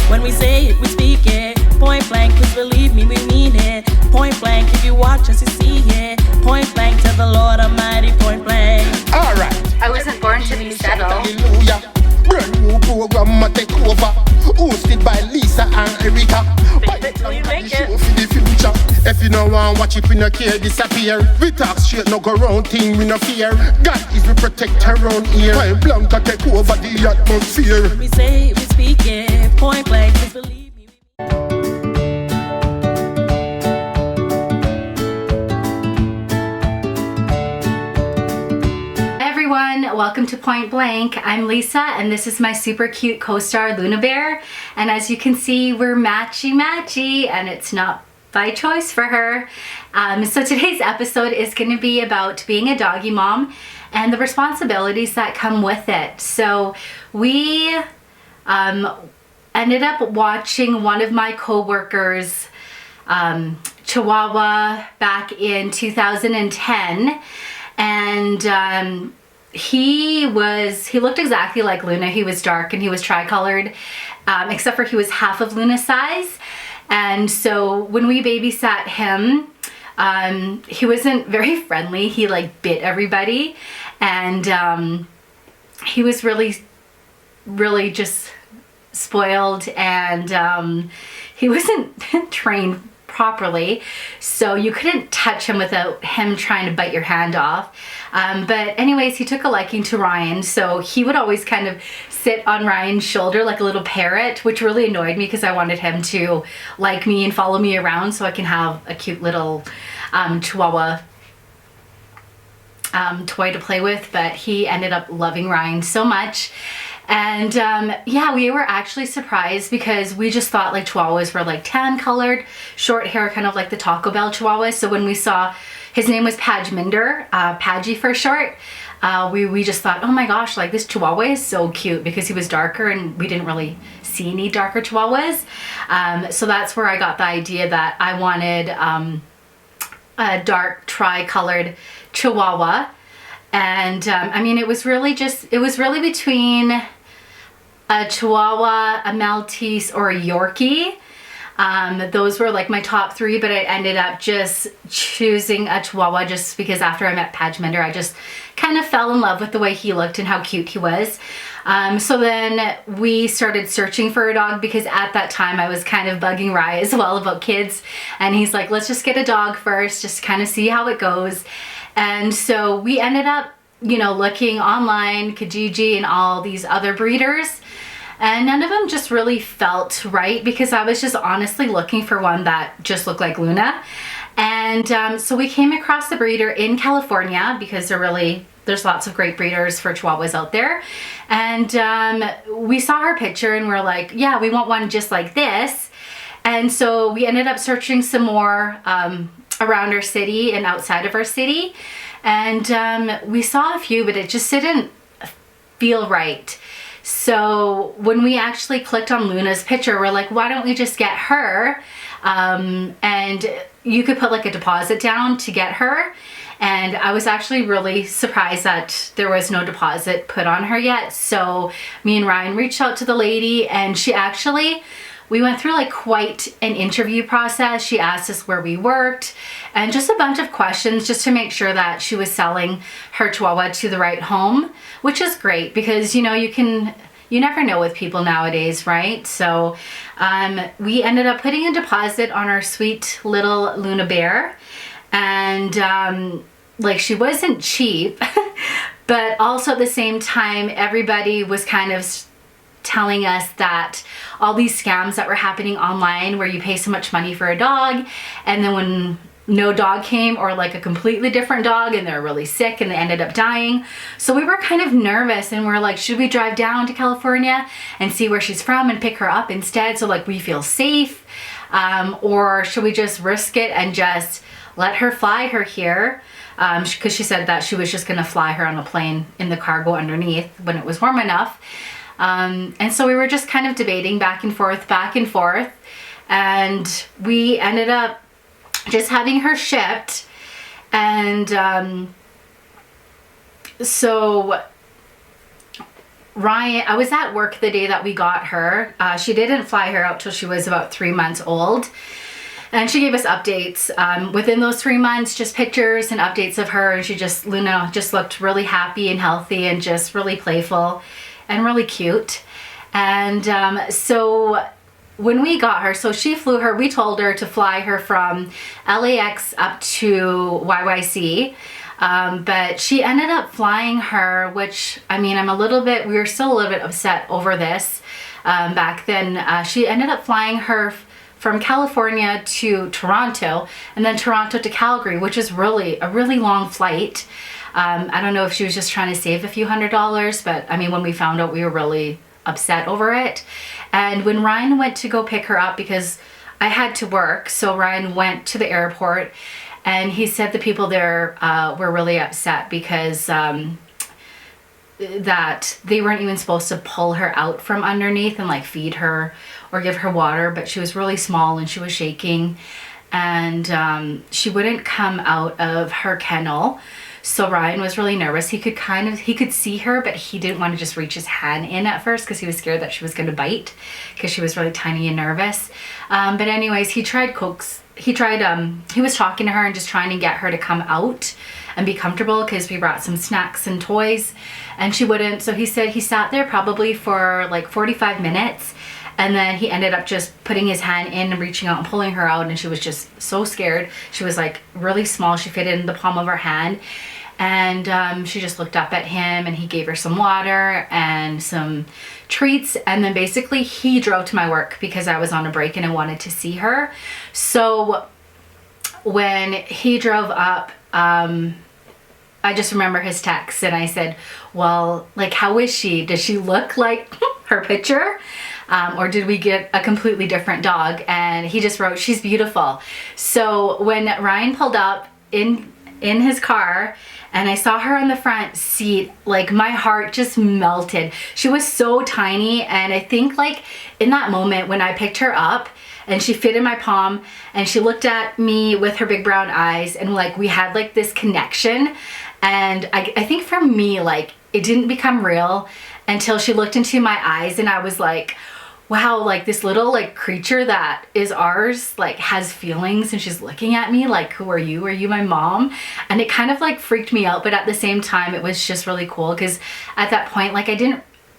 When we say it, we speak it. Point blank, please believe me, we mean it. Point blank, if you watch us, you see it. Point blank, tell the Lord Almighty, point blank. Alright. I wasn't born to be settled. Hallelujah. Brand new program a take over. Hosted by Lisa and Erica. We make it. Show for the future. If you no want watch it, we no care disappear. We talk straight, no go round thing, we no fear. God is the protector around here. Point blank a take over the atmosphere. When we say it, we speak it. Point blank, please believe me. Welcome to Point Blank. I'm Lisa and this is my super cute co-star Luna Bear, and as you can see we're matchy and it's not by choice for her. So today's episode is going to be about being a doggy mom and the responsibilities that come with it. So we ended up watching one of my co-workers Chihuahua back in 2010, and he looked exactly like Luna. He was dark and he was tricolored, except for he was half of Luna's size. And so when we babysat him, he wasn't very friendly. He like bit everybody, and he was really just spoiled, and he wasn't trained properly, so you couldn't touch him without him trying to bite your hand off. But anyways, he took a liking to Ryan, so he would always kind of sit on Ryan's shoulder like a little parrot, which really annoyed me because I wanted him to like me and follow me around so I can have a cute little Chihuahua toy to play with. But he ended up loving Ryan so much. And yeah, we were actually surprised because we just thought like Chihuahuas were like tan colored, short hair, kind of like the Taco Bell Chihuahuas. So when we saw his name was Pajminder, Paji for short, we just thought, oh my gosh, like this Chihuahua is so cute, because he was darker and we didn't really see any darker Chihuahuas. So that's where I got the idea that I wanted a dark tri-colored Chihuahua. And I mean, it was really between a Chihuahua, a Maltese, or a Yorkie. Those were like my top three, but I ended up just choosing a Chihuahua just because after I met Pajminder, I just kind of fell in love with the way he looked and how cute he was. So then we started searching for a dog, because at that time I was kind of bugging Rye as well about kids, and he's like, let's just get a dog first, just kind of see how it goes. And so we ended up, you know, looking online, Kijiji and all these other breeders, and none of them just really felt right, because I was just honestly looking for one that just looked like Luna. And so we came across the breeder in California, because there's lots of great breeders for Chihuahuas out there. And we saw her picture and we're like, yeah, we want one just like this. And so we ended up searching some more around our city and outside of our city, and we saw a few, but it just didn't feel right. So when we actually clicked on Luna's picture, we're like, why don't we just get her, and you could put like a deposit down to get her. And I was actually really surprised that there was no deposit put on her yet. So me and Ryan reached out to the lady, and we went through like quite an interview process. She asked us where we worked and just a bunch of questions just to make sure that she was selling her Chihuahua to the right home, which is great, because you know, you never know with people nowadays, right? So we ended up putting a deposit on our sweet little Luna Bear, and like, she wasn't cheap, but also at the same time, everybody was kind of telling us that all these scams that were happening online, where you pay so much money for a dog, and then when no dog came, or like a completely different dog, and they're really sick and they ended up dying. So we were kind of nervous, and we're like, should we drive down to California and see where she's from and pick her up instead, so like we feel safe, or should we just risk it and just let her fly her here, because she said that she was just gonna fly her on a plane in the cargo underneath when it was warm enough. And so we were just kind of debating back and forth, and we ended up just having her shipped. And so Ryan, I was at work the day that we got her. She didn't fly her out till she was about 3 months old. And she gave us updates within those 3 months, just pictures and updates of her. And she just, Luna just looked really happy and healthy and just really playful and really cute. And so when we got her, so she flew her, we told her to fly her from LAX up to YYC. But she ended up flying her, which, I mean, we were still a little bit upset over this back then. She ended up flying her from California to Toronto, and then Toronto to Calgary, which is really a really long flight. I don't know if she was just trying to save a few $100s, but I mean, when we found out, we were really upset over it. And when Ryan went to go pick her up, because I had to work, so Ryan went to the airport, and he said the people there were really upset because that they weren't even supposed to pull her out from underneath and like feed her or give her water, but she was really small and she was shaking, and she wouldn't come out of her kennel. So Ryan was really nervous. He could see her, but he didn't want to just reach his hand in at first because he was scared that she was going to bite because she was really tiny and nervous. But anyways, he was talking to her and just trying to get her to come out and be comfortable because we brought some snacks and toys, and she wouldn't. So he said he sat there probably for like 45 minutes, and then he ended up just putting his hand in and reaching out and pulling her out, and she was just so scared. She was like really small. She fit in the palm of her hand, and she just looked up at him, and he gave her some water and some treats, and then basically he drove to my work because I was on a break and I wanted to see her. So when he drove up, I just remember his text, and I said, well, like, how is she? Does she look like her picture? Or did we get a completely different dog? And he just wrote, she's beautiful. So when Ryan pulled up in his car and I saw her on the front seat, like my heart just melted. She was so tiny, and I think like in that moment when I picked her up and she fit in my palm and she looked at me with her big brown eyes, and like we had like this connection. And I think for me, like it didn't become real until she looked into my eyes, and I was like, wow, like this little like creature that is ours like has feelings, and she's looking at me like, who are you? Are you my mom? And it kind of like freaked me out, but at the same time it was just really cool because at that point, like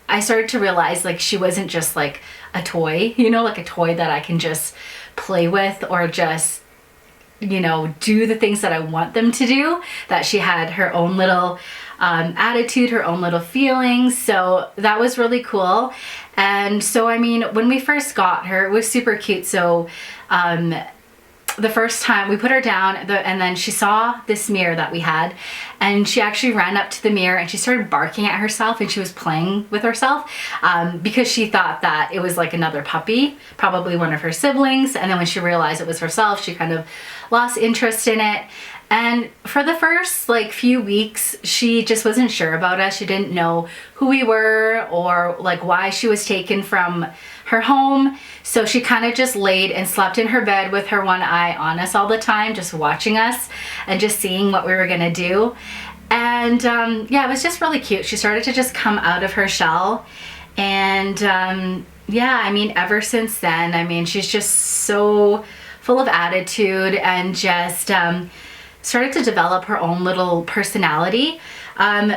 I started to realize like she wasn't just like a toy, you know, like a toy that I can just play with or just, you know, do the things that I want them to do, that she had her own little attitude, her own little feelings. So that was really cool. And so, I mean, when we first got her, it was super cute. So the first time we put her down, and then she saw this mirror that we had, and she actually ran up to the mirror and she started barking at herself, and she was playing with herself because she thought that it was like another puppy, probably one of her siblings. And then when she realized it was herself, she kind of lost interest in it. And for the first like few weeks, she just wasn't sure about us. She didn't know who we were or like why she was taken from her home. So she kind of just laid and slept in her bed with her one eye on us all the time, just watching us and just seeing what we were gonna do. And yeah, it was just really cute. She started to just come out of her shell. And yeah, I mean, ever since then, I mean, she's just so full of attitude and just started to develop her own little personality.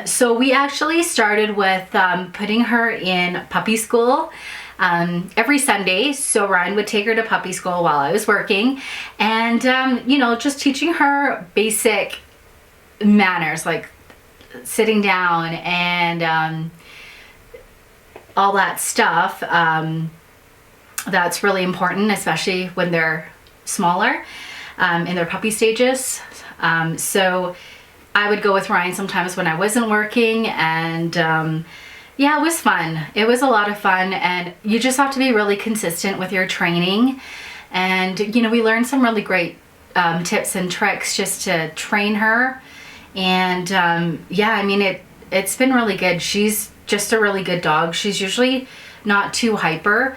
So we actually started with putting her in puppy school every Sunday. So Ryan would take her to puppy school while I was working, and you know, just teaching her basic manners like sitting down and all that stuff. That's really important, especially when they're smaller in their puppy stages. So I would go with Ryan sometimes when I wasn't working, and yeah, it was fun. It was a lot of fun, and you just have to be really consistent with your training. And you know, we learned some really great tips and tricks just to train her. And yeah, I mean, it's been really good. She's just a really good dog. She's usually not too hyper.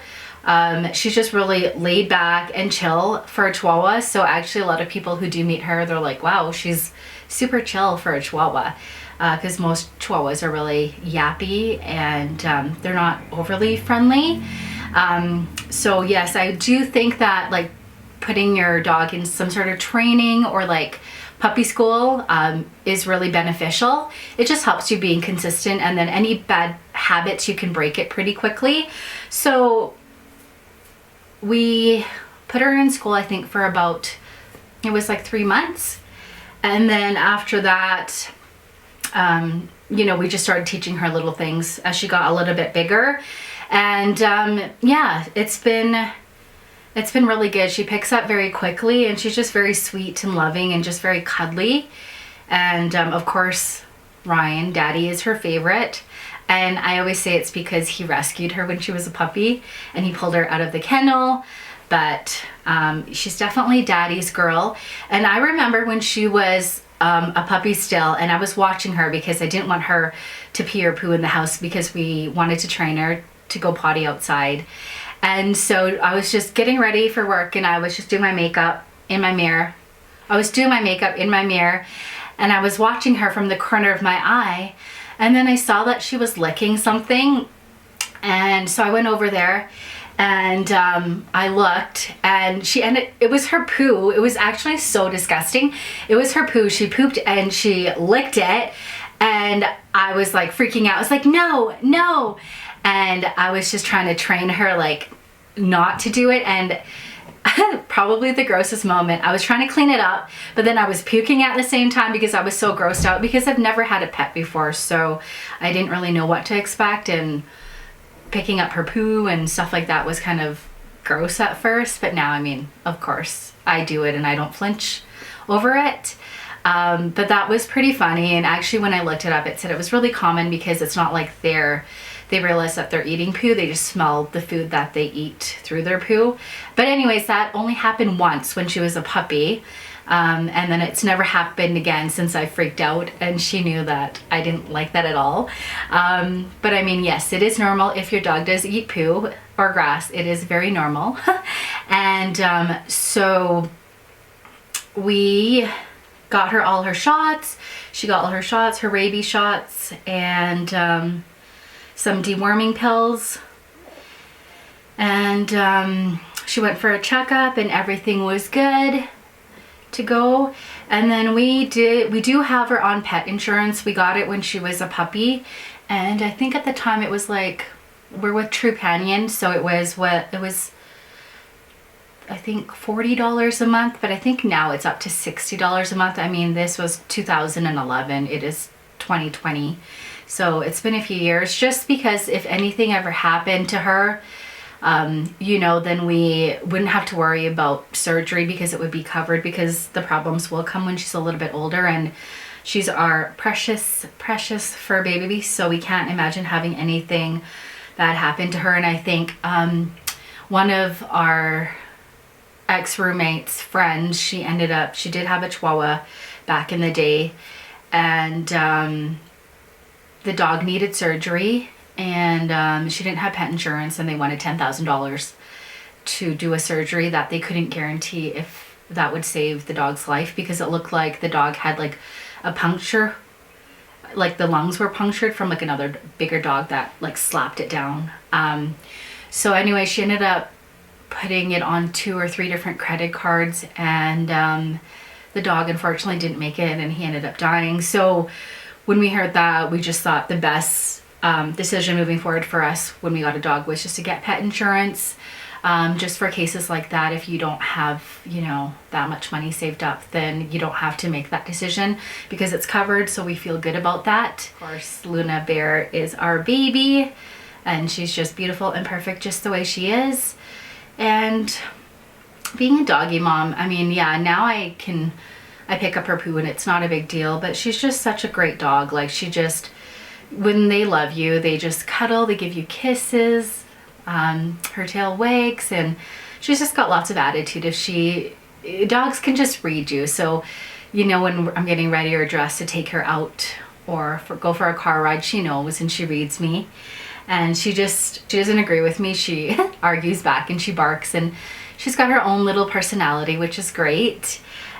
She's just really laid back and chill for a Chihuahua. So actually a lot of people who do meet her, they're like, wow, she's super chill for a Chihuahua. because most Chihuahuas are really yappy and they're not overly friendly. So yes, I do think that like putting your dog in some sort of training or like puppy school is really beneficial. It just helps you being consistent, and then any bad habits you can break it pretty quickly. So we put her in school, I think for about, it was like 3 months. And then after that, you know, we just started teaching her little things as she got a little bit bigger. And yeah, it's been really good. She picks up very quickly, and she's just very sweet and loving and just very cuddly. And of course, Ryan, Daddy, is her favorite. And I always say it's because he rescued her when she was a puppy and he pulled her out of the kennel. But she's definitely Daddy's girl. And I remember when she was a puppy still, and I was watching her because I didn't want her to pee or poo in the house because we wanted to train her to go potty outside. And so I was just getting ready for work, and I was just doing my makeup in my mirror. And I was watching her from the corner of my eye, and then I saw that she was licking something. And so I went over there and I looked, and it was her poo. It was actually so disgusting. It was her poo. She pooped and she licked it, and I was like freaking out. I was like, no, no. And I was just trying to train her like not to do it. And probably the grossest moment, I was trying to clean it up, but then I was puking at the same time because I was so grossed out, because I've never had a pet before, so I didn't really know what to expect. And picking up her poo and stuff like that was kind of gross at first, but now, I mean, of course I do it and I don't flinch over it. But that was pretty funny. And actually when I looked it up, it said it was really common because it's not like they realize that they're eating poo. They just smell the food that they eat through their poo. But anyways, that only happened once when she was a puppy. And then it's never happened again since I freaked out, and she knew that I didn't like that at all. But I mean, yes, it is normal if your dog does eat poo or grass. It is very normal. And so we got her all her shots. She got all her shots, her rabies shots, and some deworming pills. And she went for a checkup and everything was good to go. And then we do have her on pet insurance. We got it when she was a puppy, and I think at the time it was like, we're with Trupanion, so it was I think $40 a month, but I think now it's up to $60 a month. I mean, this was 2011, it is 2020, so it's been a few years, just because if anything ever happened to her, you know, then we wouldn't have to worry about surgery because it would be covered, because the problems will come when she's a little bit older, and she's our precious fur baby, so we can't imagine having anything bad happen to her. And I think one of our ex-roommate's friends, she did have a Chihuahua back in the day, and the dog needed surgery, and she didn't have pet insurance, and they wanted $10,000 to do a surgery that they couldn't guarantee if that would save the dog's life, because it looked like the dog had like a puncture, like the lungs were punctured from like another bigger dog that like slapped it down. So anyway, she ended up putting it on 2 or 3 different credit cards, and the dog unfortunately didn't make it, and he ended up dying. So when we heard that, we just thought the best decision moving forward for us when we got a dog was just to get pet insurance, just for cases like that. If you don't have, you know, that much money saved up, then you don't have to make that decision because it's covered, so we feel good about that. Of course, Luna Bear is our baby, and she's just beautiful and perfect just the way she is. And being a doggy mom, I mean, yeah, now I pick up her poo and it's not a big deal, but she's just such a great dog. Like, she just, when they love you, they just cuddle, they give you kisses, her tail wags, and she's just got lots of attitude. Dogs can just read you. So, you know, when I'm getting ready or dressed to take her out or go for a car ride, she knows and she reads me. And she doesn't agree with me. She argues back and she barks, and she's got her own little personality, which is great.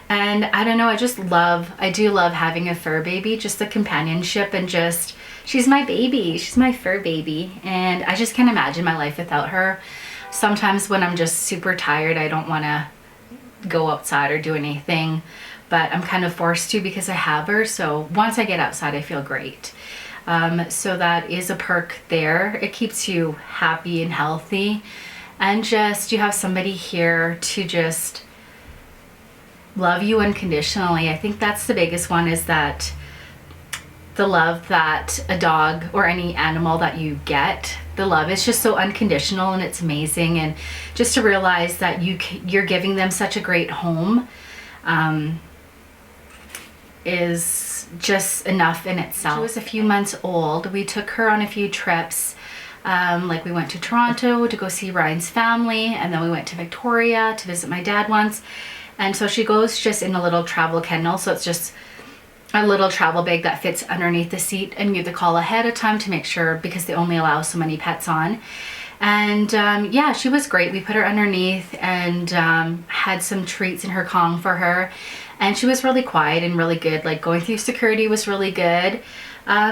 And I don't know, I do love having a fur baby, just the companionship and just, she's my baby, she's my fur baby. And I just can't imagine my life without her. Sometimes when I'm just super tired, I don't want to go outside or do anything, but I'm kind of forced to because I have her. So once I get outside, I feel great. So that is a perk there. It keeps you happy and healthy, and just you have somebody here to just love you unconditionally. I think that's the biggest one, is that the love that a dog or any animal that you get, the love is just so unconditional and it's amazing. And just to realize that you're giving them such a great home is just enough in itself. She was a few months old. We took her on a few trips. Like we went to Toronto to go see Ryan's family, and then we went to Victoria to visit my dad once. And so she goes just in a little travel kennel. So it's just a little travel bag that fits underneath the seat, and you have to call ahead of time to make sure, because they only allow so many pets on. And yeah, she was great. We put her underneath and had some treats in her Kong for her. And she was really quiet and really good. Like going through security was really good.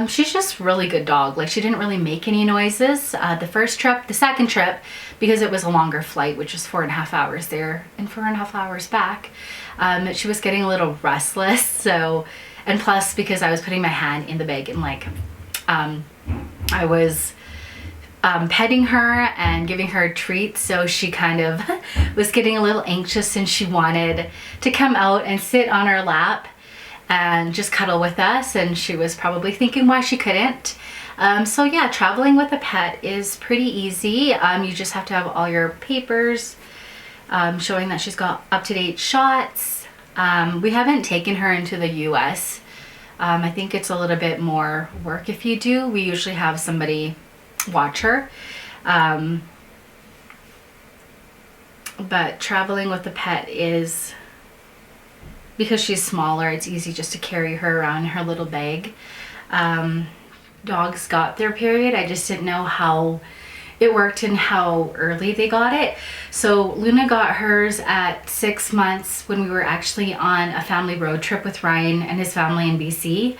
She's just really good dog. Like she didn't really make any noises. The second trip, because it was a longer flight, which was 4.5 hours there and 4.5 hours back, she was getting a little restless. So, and plus because I was putting my hand in the bag and like, I was petting her and giving her treats, so she kind of was getting a little anxious and she wanted to come out and sit on our lap and just cuddle with us, and she was probably thinking why she couldn't. So yeah, traveling with a pet is pretty easy. You just have to have all your papers showing that she's got up-to-date shots. We haven't taken her into the US. I think it's a little bit more work if you do. We usually have somebody watch her, but traveling with the pet is, because she's smaller, it's easy just to carry her around in her little bag. Dogs got their period, I just didn't know how it worked and how early they got it. So Luna got hers at 6 months when we were actually on a family road trip with Ryan and his family in BC,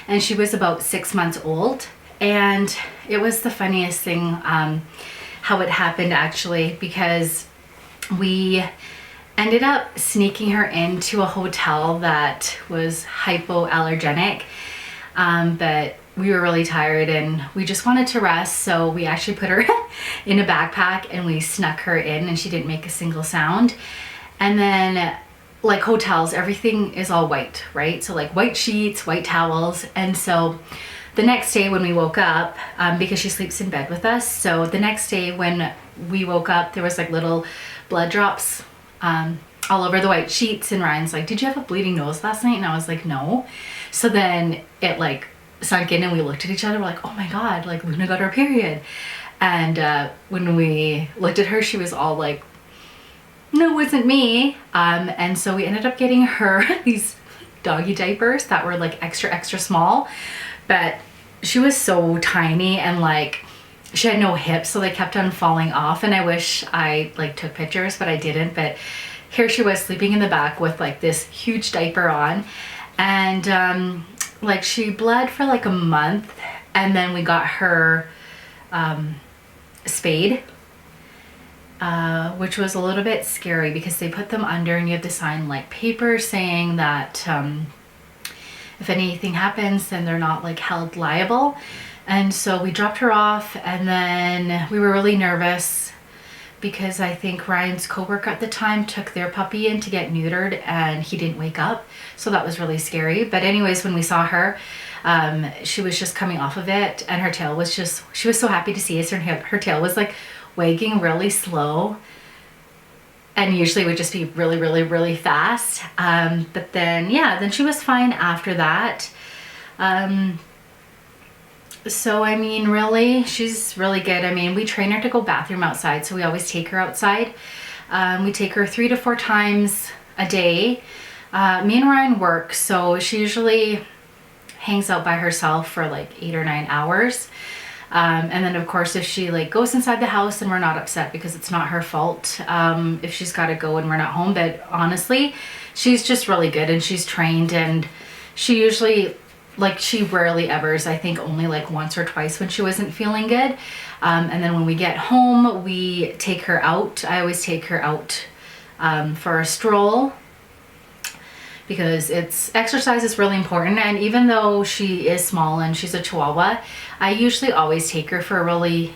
and she was about 6 months old. And it was the funniest thing how it happened, actually, because we ended up sneaking her into a hotel that was hypoallergenic, but we were really tired and we just wanted to rest, so we actually put her in a backpack and we snuck her in, and she didn't make a single sound. And then, like hotels, everything is all white, right? So like white sheets, white towels. And so the next day when we woke up, because she sleeps in bed with us, so the next day when we woke up, there was like little blood drops all over the white sheets, and Ryan's like, did you have a bleeding nose last night? And I was like, no. So then it like sunk in and we looked at each other, we're like, oh my God, like Luna got her period. And when we looked at her, she was all like, no, it wasn't me. And so we ended up getting her these doggy diapers that were like extra small, but she was so tiny and like she had no hips, so they kept on falling off. And I wish I like took pictures, but I didn't. But here she was sleeping in the back with like this huge diaper on, and like she bled for like a month, and then we got her spayed, which was a little bit scary because they put them under and you have to sign like papers saying that if anything happens, then they're not like held liable. And so we dropped her off, and then we were really nervous because I think Ryan's coworker at the time took their puppy in to get neutered and he didn't wake up. So that was really scary. But anyways, when we saw her, she was just coming off of it, and her tail was just, she was so happy to see us. Her tail was like wagging really slow, and usually would just be really fast. But then, yeah, then she was fine after that. So, I mean, really, she's really good. I mean, we train her to go bathroom outside, so we always take her outside. We take her 3 to 4 times a day. Me and Ryan work, so she usually hangs out by herself for like 8 or 9 hours. And then of course, if she like goes inside the house, then we're not upset because it's not her fault if she's got to go and we're not home. But honestly, she's just really good and she's trained, and she usually, like, she rarely evers. I think only like once or twice when she wasn't feeling good. And then when we get home, we take her out. I always take her out for a stroll, because exercise is really important. And even though she is small and she's a Chihuahua, I usually always take her for a really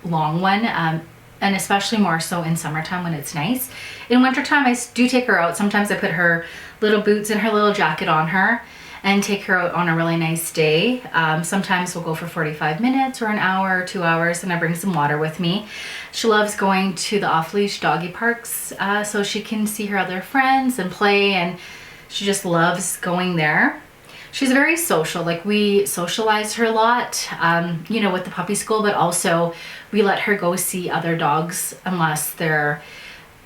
long one, and especially more so in summertime when it's nice. In wintertime, I do take her out. Sometimes I put her little boots and her little jacket on her and take her out on a really nice day. Sometimes we'll go for 45 minutes or an hour or 2 hours, and I bring some water with me. She loves going to the off-leash doggy parks so she can see her other friends and play, and she just loves going there. She's very social. Like, we socialize her a lot, you know, with the puppy school, but also we let her go see other dogs unless they're,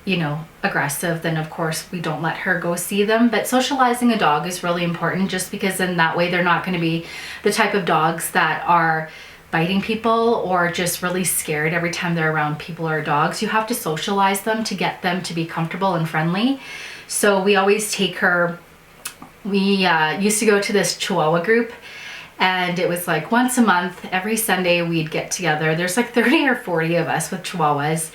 you know, aggressive. Then of course we don't let her go see them. But socializing a dog is really important, just because in that way they're not going to be the type of dogs that are biting people or just really scared every time they're around people or dogs. You have to socialize them to get them to be comfortable and friendly. So we always take her. We used to go to this Chihuahua group, and it was like once a month, every Sunday we'd get together. There's like 30 or 40 of us with Chihuahuas,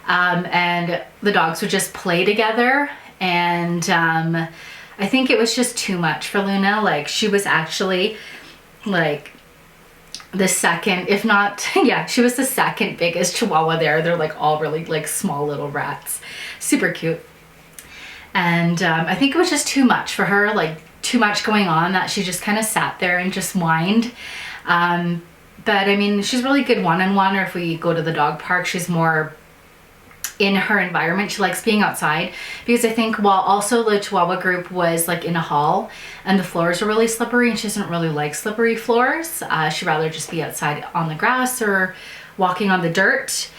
and the dogs would just play together. And I think it was just too much for Luna. Like, she was actually like the second, if not, yeah, she was the second biggest Chihuahua there. They're like all really like small little rats, super cute. And I think it was just too much for her, like too much going on, that she just kind of sat there and just whined. But I mean, she's really good one-on-one, or if we go to the dog park, she's more in her environment. She likes being outside, because I think while also the Chihuahua group was like in a hall and the floors are really slippery, and she doesn't really like slippery floors. She'd rather just be outside on the grass or walking on the dirt.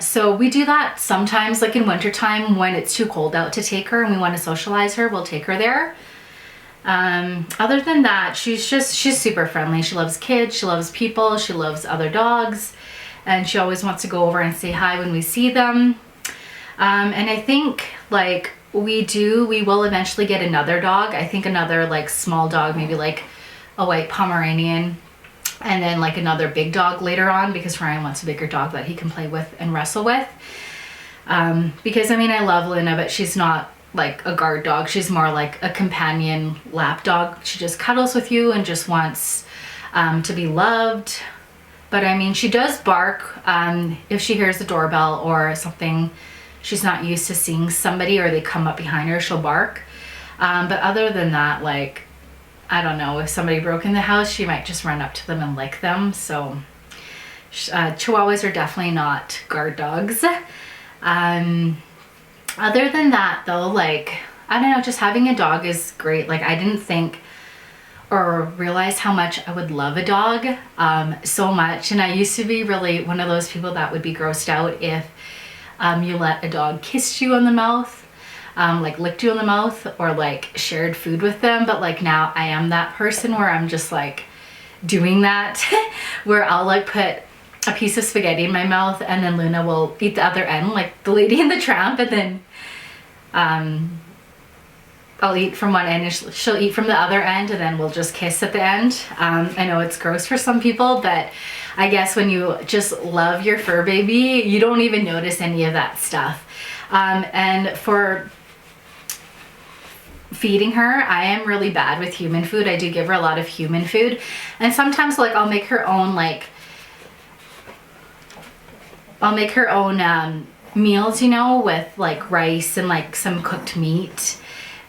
So we do that sometimes, like in wintertime when it's too cold out to take her and we want to socialize her, we'll take her there. Other than that, she's super friendly. She loves kids, she loves people, she loves other dogs, and she always wants to go over and say hi when we see them. And I think like we will eventually get another dog. I think another like small dog, maybe like a white Pomeranian, and then like another big dog later on, because Ryan wants a bigger dog that he can play with and wrestle with. Because I mean, I love Luna, but she's not like a guard dog. She's more like a companion lap dog. She just cuddles with you and just wants to be loved. But I mean, she does bark if she hears the doorbell or something. She's not used to seeing somebody or they come up behind her, she'll bark. But other than that, like, I don't know, if somebody broke in the house, she might just run up to them and lick them. So Chihuahuas are definitely not guard dogs. Other than that though, like, I don't know, just having a dog is great. Like, I didn't think or realize how much I would love a dog so much. And I used to be really one of those people that would be grossed out if you let a dog kiss you on the mouth. Like licked you on the mouth or like shared food with them. But like now I am that person where I'm just like doing that where I'll like put a piece of spaghetti in my mouth and then Luna will eat the other end, like the Lady and the Tramp, and then I'll eat from one end and she'll eat from the other end, and then we'll just kiss at the end. I know it's gross for some people, but I guess when you just love your fur baby, you don't even notice any of that stuff. And for feeding her, I am really bad with human food. I do give her a lot of human food, and sometimes like I'll make her own meals, you know, with like rice and like some cooked meat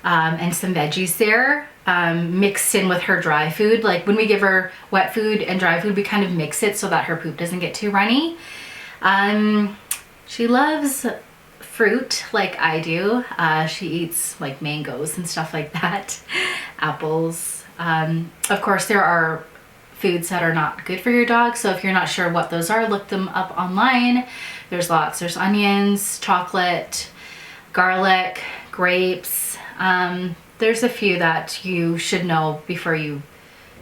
and some veggies there mixed in with her dry food. Like when we give her wet food and dry food, we kind of mix it so that her poop doesn't get too runny. She loves fruit like I do. She eats like mangoes and stuff like that, apples. Of course, there are foods that are not good for your dog, so if you're not sure what those are, look them up online. There's lots. There's onions, chocolate, garlic, grapes. There's a few that you should know before you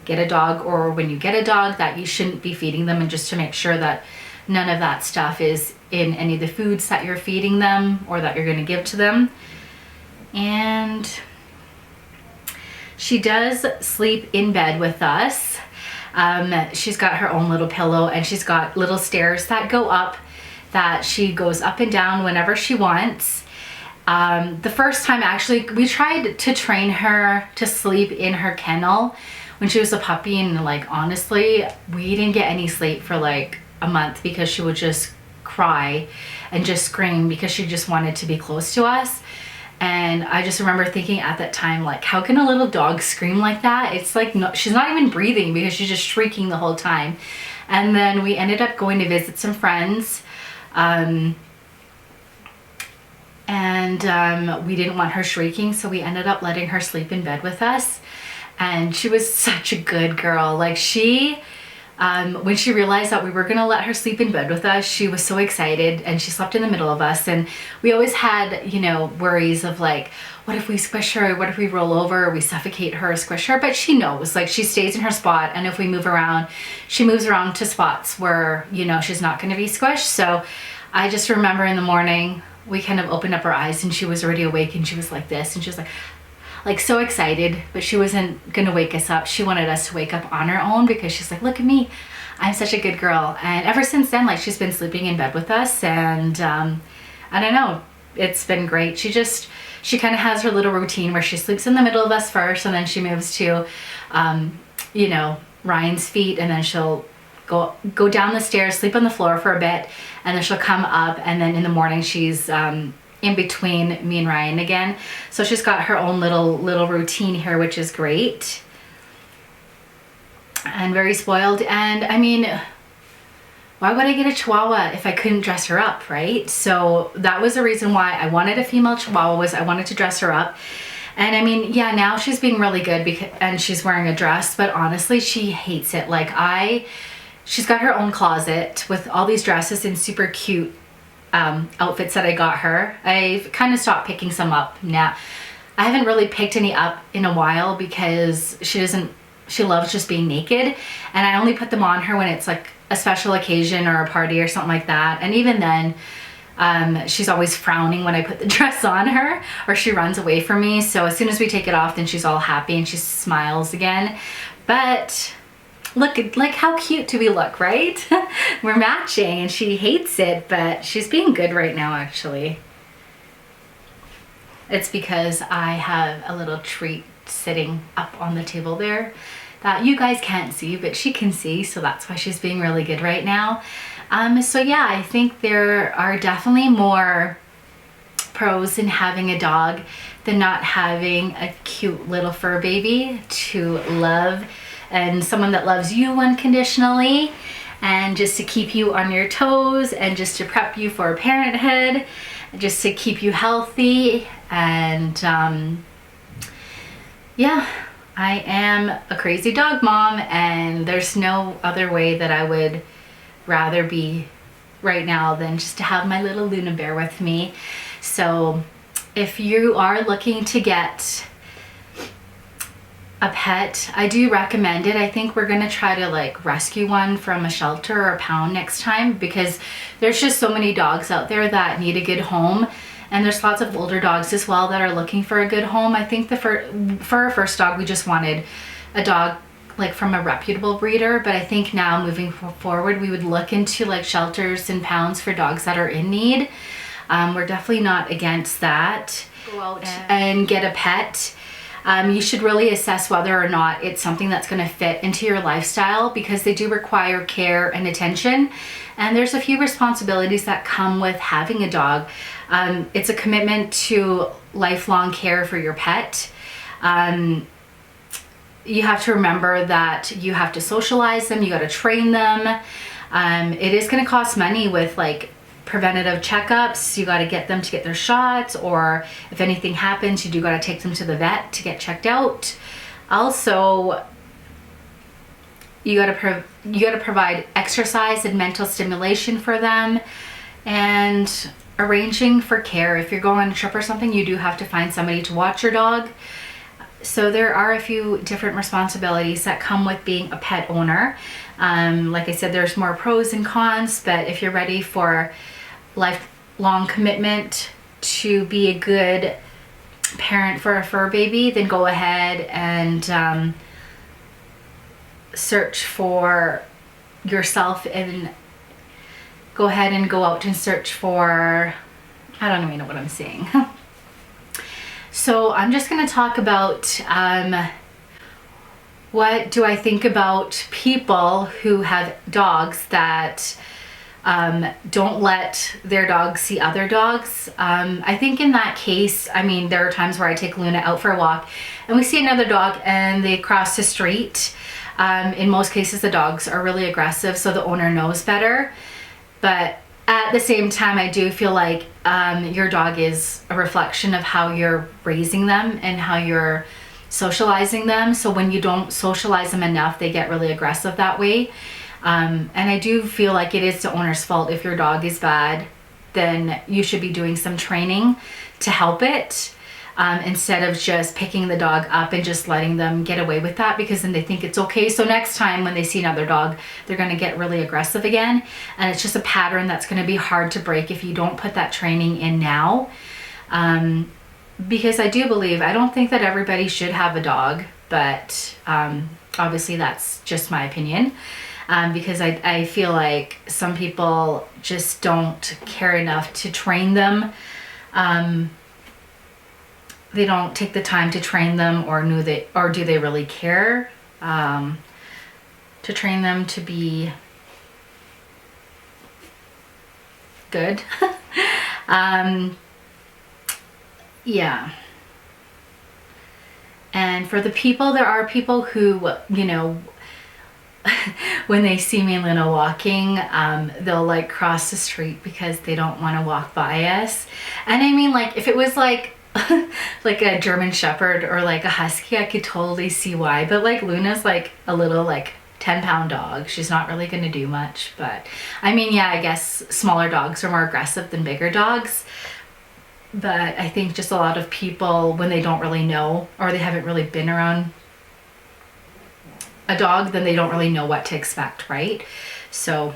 get a dog, or when you get a dog, that you shouldn't be feeding them, and just to make sure that none of that stuff is in any of the foods that you're feeding them or that you're going to give to them. And she does sleep in bed with us. She's got her own little pillow, and she's got little stairs that go up, that she goes up and down whenever she wants. The first time, actually, we tried to train her to sleep in her kennel when she was a puppy, and like honestly, we didn't get any sleep for like a month because she would just cry and just scream because she just wanted to be close to us. And I just remember thinking at that time, like, how can a little dog scream like that? It's like, no, she's not even breathing because she's just shrieking the whole time. And then we ended up going to visit some friends. And we didn't want her shrieking, so we ended up letting her sleep in bed with us. And she was such a good girl. Like, she, when she realized that we were gonna let her sleep in bed with us, she was so excited, and she slept in the middle of us. And we always had, you know, worries of like, what if we squish her? What if we roll over? Or we suffocate her or squish her? But she knows, like, she stays in her spot, and if we move around, she moves around to spots where, you know, she's not gonna be squished. So I just remember in the morning, we kind of opened up her eyes, and she was already awake, and she was like this, and she was like so excited, but she wasn't gonna wake us up. She wanted us to wake up on her own because she's like, look at me, I'm such a good girl. And ever since then, like, she's been sleeping in bed with us, and I don't know, it's been great. She kind of has her little routine where she sleeps in the middle of us first, and then she moves to, you know, Ryan's feet, and then she'll go down the stairs, sleep on the floor for a bit, and then she'll come up, and then in the morning she's in between me and Ryan again. So she's got her own little routine here, which is great, and very spoiled. And I mean, why would I get a Chihuahua if I couldn't dress her up, right? So that was the reason why I wanted a female Chihuahua, was I wanted to dress her up. And I mean, yeah, now she's being really good and she's wearing a dress, but honestly, she hates it. Like, she's got her own closet with all these dresses and super cute outfits that I got her. I've kind of stopped picking some up now. I haven't really picked any up in a while because she loves just being naked, and I only put them on her when it's like a special occasion or a party or something like that. And even then, she's always frowning when I put the dress on her, or she runs away from me. So as soon as we take it off, then she's all happy and she smiles again. But look, like, how cute do we look, right? We're matching, and she hates it, but she's being good right now, actually. It's because I have a little treat sitting up on the table there that you guys can't see, but she can see, so that's why she's being really good right now. So yeah, I think there are definitely more pros in having a dog than not having a cute little fur baby to love, and someone that loves you unconditionally, and just to keep you on your toes, and just to prep you for parenthood, just to keep you healthy. And yeah, I am a crazy dog mom, and there's no other way that I would rather be right now than just to have my little Luna bear with me. So if you are looking to get a pet, I do recommend it. I think we're gonna try to like rescue one from a shelter or a pound next time, because there's just so many dogs out there that need a good home, and there's lots of older dogs as well that are looking for a good home. I think for our first dog, we just wanted a dog like from a reputable breeder, but I think now moving forward, we would look into like shelters and pounds for dogs that are in need. We're definitely not against that. Go out and get a pet. You should really assess whether or not it's something that's going to fit into your lifestyle, because they do require care and attention, and there's a few responsibilities that come with having a dog. It's a commitment to lifelong care for your pet. You have to remember that you have to socialize them, you got to train them. It is going to cost money with like preventative checkups. You got to get them to get their shots, or if anything happens, you do got to take them to the vet to get checked out. Also, you got to provide exercise and mental stimulation for them, and arranging for care. If you're going on a trip or something, you do have to find somebody to watch your dog. So there are a few different responsibilities that come with being a pet owner. Like I said, there's more pros and cons, but if you're ready for lifelong commitment to be a good parent for a fur baby, then go ahead and search for yourself, and go ahead and go out and search for, I don't even know what I'm saying. So I'm just going to talk about what do I think about people who have dogs that don't let their dogs see other dogs. I think in that case, I mean, there are times where I take Luna out for a walk and we see another dog and they cross the street. In most cases, the dogs are really aggressive, so the owner knows better. But at the same time, I do feel like your dog is a reflection of how you're raising them and how you're socializing them. So when you don't socialize them enough, they get really aggressive that way. And I do feel like it is the owner's fault. If your dog is bad, then you should be doing some training to help it, instead of just picking the dog up and just letting them get away with that, because then they think it's okay. So next time when they see another dog, they're going to get really aggressive again. And it's just a pattern that's going to be hard to break if you don't put that training in now. Because I do believe, I don't think that everybody should have a dog, but obviously that's just my opinion. Because I feel like some people just don't care enough to train them. They don't take the time to train them, or do they really care to train them to be good? Yeah. And for the people, there are people who, you know, when they see me and Luna walking, they'll like cross the street because they don't want to walk by us. And I mean, like, if it was like like a German Shepherd or like a Husky, I could totally see why. But like Luna's like a little like 10-pound dog. She's not really going to do much. But I mean, yeah, I guess smaller dogs are more aggressive than bigger dogs. But I think just a lot of people, when they don't really know, or they haven't really been around a dog, then they don't really know what to expect, right? So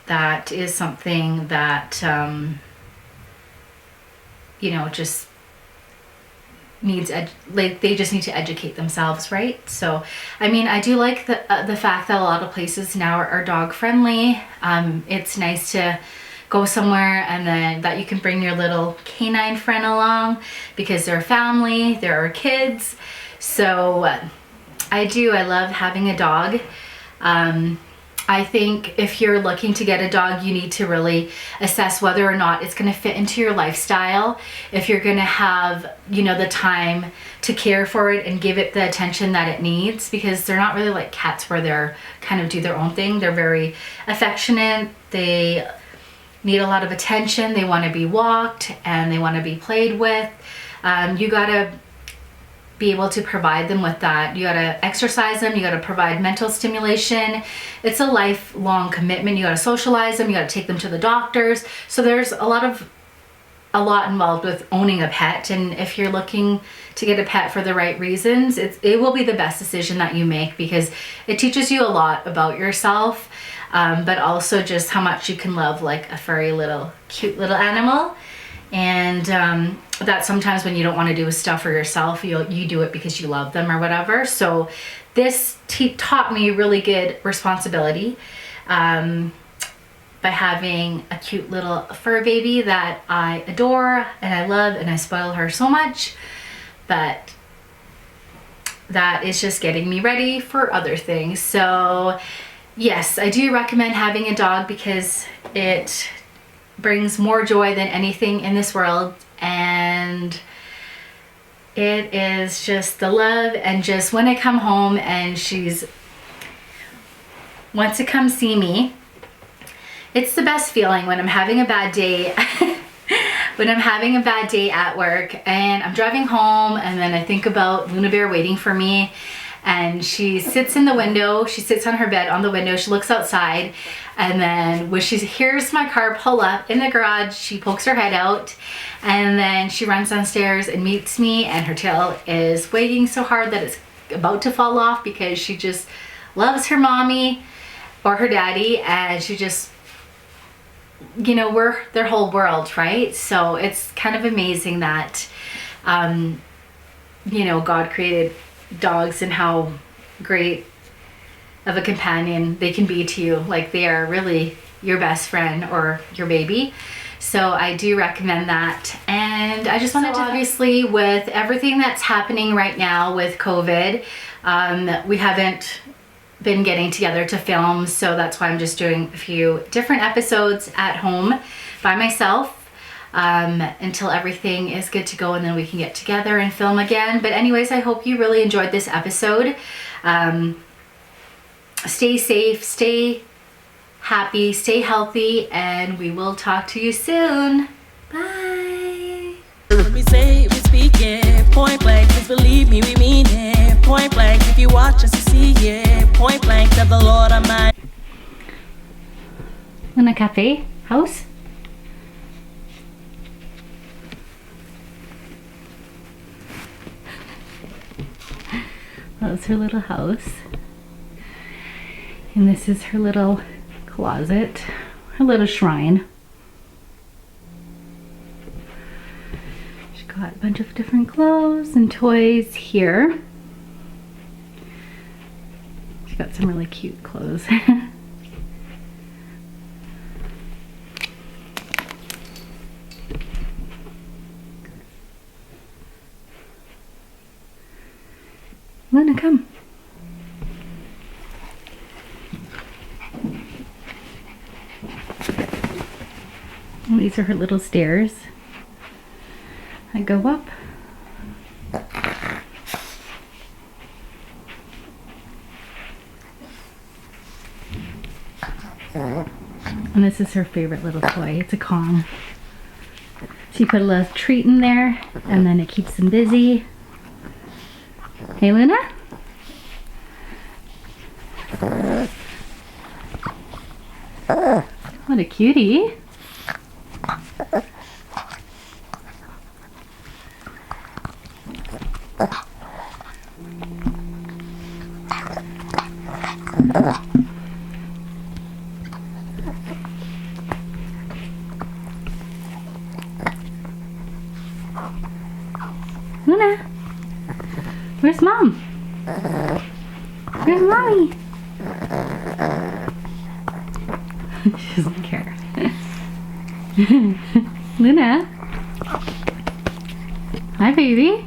that is something that you know, just needs like they just need to educate themselves, right? So I mean, I do like the fact that a lot of places now are dog friendly. It's nice to go somewhere and then that you can bring your little canine friend along, because they're family, there are kids. So I love having a dog. I think if you're looking to get a dog, you need to really assess whether or not it's going to fit into your lifestyle. If you're going to have, you know, the time to care for it and give it the attention that it needs, because they're not really like cats where they're kind of do their own thing. They're very affectionate. They need a lot of attention. They want to be walked and they want to be played with. You got to be able to provide them with that. You gotta exercise them, you gotta provide mental stimulation. It's a lifelong commitment. You gotta socialize them, you gotta take them to the doctors. So there's a lot involved with owning a pet, and if you're looking to get a pet for the right reasons, it will be the best decision that you make, because it teaches you a lot about yourself, but also just how much you can love like a furry little cute little animal. And that sometimes when you don't want to do stuff for yourself, you do it because you love them or whatever. So this taught me really good responsibility by having a cute little fur baby that I adore and I love, and I spoil her so much. But that is just getting me ready for other things. So yes, I do recommend having a dog, because it brings more joy than anything in this world, and it is just the love. And just when I come home and she's wants to come see me, it's the best feeling when I'm having a bad day. When I'm having a bad day at work and I'm driving home, and then I think about Luna Bear waiting for me, And she sits in the window, she sits on her bed on the window, she looks outside, and then when she hears my car pull up in the garage, she pokes her head out, and then she runs downstairs and meets me, and her tail is wagging so hard that it's about to fall off because she just loves her mommy or her daddy, and she just, you know, we're their whole world, right? So it's kind of amazing that, you know, God created dogs and how great of a companion they can be to you. Like, they are really your best friend or your baby. So I do recommend that. And I just wanted to, obviously, with everything that's happening right now with COVID, we haven't been getting together to film, so that's why I'm just doing a few different episodes at home by myself until everything is good to go, and then we can get together and film again. But anyways, I hope you really enjoyed this episode. Stay safe, stay happy, stay healthy, and we will talk to you soon. Bye. When we say it, we speak it. Point blank, please believe me, we mean it. Point blank, if you watch us, you see it. Point blank, to the Lord Almighty. In a cafe house? That's her little house. And this is her little closet, her little shrine. She's got a bunch of different clothes and toys here. She's got some really cute clothes. Luna, come. And these are her little stairs. I go up. And this is her favorite little toy. It's a Kong. So you put a little treat in there, and then it keeps them busy. Hey, Luna? What a cutie. Luna, where's Mom? Where's Mommy? She doesn't care. Luna. Hi, baby.